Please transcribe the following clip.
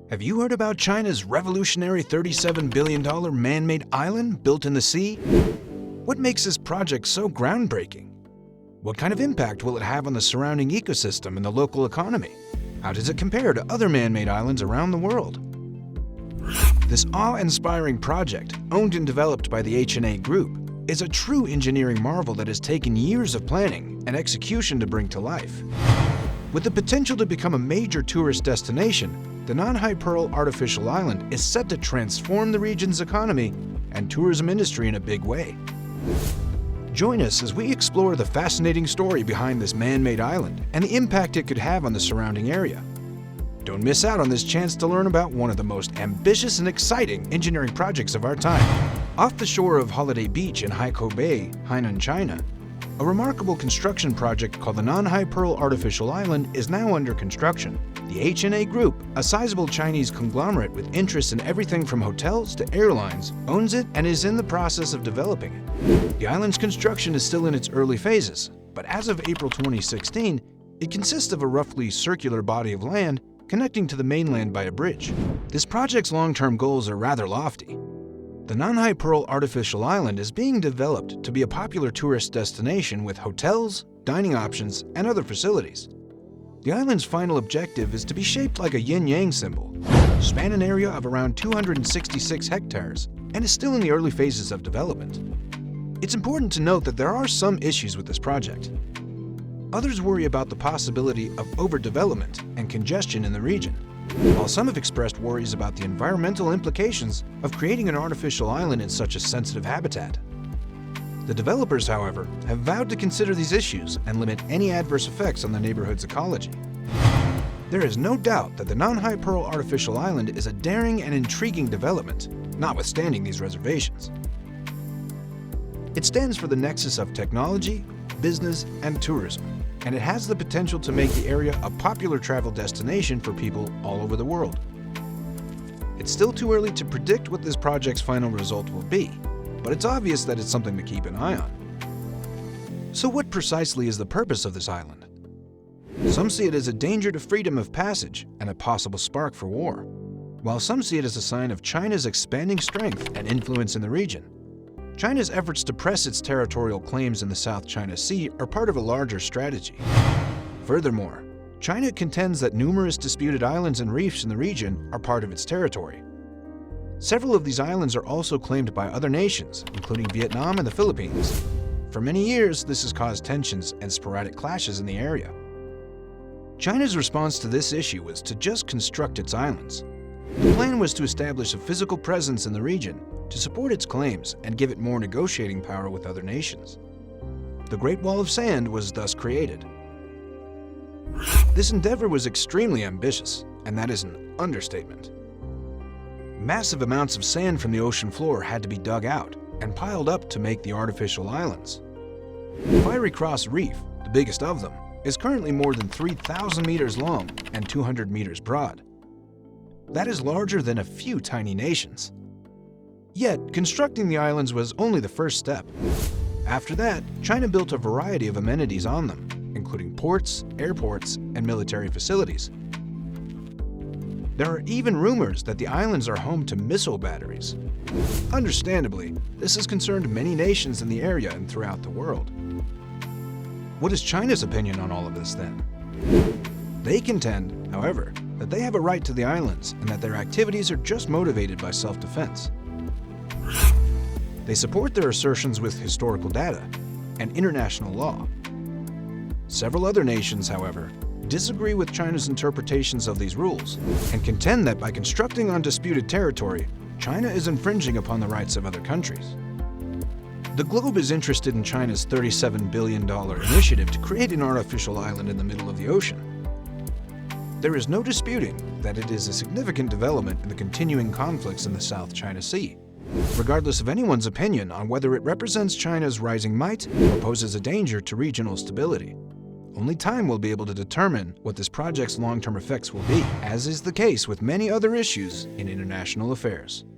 Have you heard about China's revolutionary $37 billion man-made island built in the sea? What makes this project so groundbreaking? What kind of impact will it have on the surrounding ecosystem and the local economy? How does it compare to other man-made islands around the world? This awe-inspiring project, owned and developed by the HNA Group, is a true engineering marvel that has taken years of planning and execution to bring to life. With the potential to become a major tourist destination, the Nan Hai Pearl Artificial Island is set to transform the region's economy and tourism industry in a big way. Join us as we explore the fascinating story behind this man-made island and the impact it could have on the surrounding area. Don't miss out on this chance to learn about one of the most ambitious and exciting engineering projects of our time. Off the shore of Holiday Beach in Haikou Bay, Hainan, China, a remarkable construction project called the Nan Hai Pearl Artificial Island is now under construction. The HNA Group, a sizable Chinese conglomerate with interests in everything from hotels to airlines, owns it and is in the process of developing it. The island's construction is still in its early phases, but as of April 2016, it consists of a roughly circular body of land connecting to the mainland by a bridge. This project's long-term goals are rather lofty. The Nan Hai Pearl Artificial Island is being developed to be a popular tourist destination with hotels, dining options, and other facilities. The island's final objective is to be shaped like a yin-yang symbol, span an area of around 266 hectares, and is still in the early phases of development. It's important to note that there are some issues with this project. Others worry about the possibility of overdevelopment and congestion in the region, while some have expressed worries about the environmental implications of creating an artificial island in such a sensitive habitat. The developers, however, have vowed to consider these issues and limit any adverse effects on the neighborhood's ecology. There is no doubt that the Nan Hai Pearl Artificial Island is a daring and intriguing development, notwithstanding these reservations. It stands for the nexus of technology, business, and tourism, and it has the potential to make the area a popular travel destination for people all over the world. It's still too early to predict what this project's final result will be, but it's obvious that it's something to keep an eye on. So what precisely is the purpose of this island? Some see it as a danger to freedom of passage and a possible spark for war, while some see it as a sign of China's expanding strength and influence in the region. China's efforts to press its territorial claims in the South China Sea are part of a larger strategy. Furthermore, China contends that numerous disputed islands and reefs in the region are part of its territory. Several of these islands are also claimed by other nations, including Vietnam and the Philippines. For many years, this has caused tensions and sporadic clashes in the area. China's response to this issue was to just construct its islands. The plan was to establish a physical presence in the region to support its claims and give it more negotiating power with other nations. The Great Wall of Sand was thus created. This endeavor was extremely ambitious, and that is an understatement. Massive amounts of sand from the ocean floor had to be dug out and piled up to make the artificial islands. Fiery Cross Reef, the biggest of them, is currently more than 3,000 meters long and 200 meters broad. That is larger than a few tiny nations. Yet, constructing the islands was only the first step. After that, China built a variety of amenities on them, including ports, airports, and military facilities. There are even rumors that the islands are home to missile batteries. Understandably, this has concerned many nations in the area and throughout the world. What is China's opinion on all of this then? They contend, however, that they have a right to the islands and that their activities are just motivated by self-defense. They support their assertions with historical data and international law. Several other nations, however, disagree with China's interpretations of these rules and contend that by constructing on disputed territory, China is infringing upon the rights of other countries. The globe is interested in China's $37 billion initiative to create an artificial island in the middle of the ocean. There is no disputing that it is a significant development in the continuing conflicts in the South China Sea, regardless of anyone's opinion on whether it represents China's rising might or poses a danger to regional stability. Only time will be able to determine what this project's long-term effects will be, as is the case with many other issues in international affairs.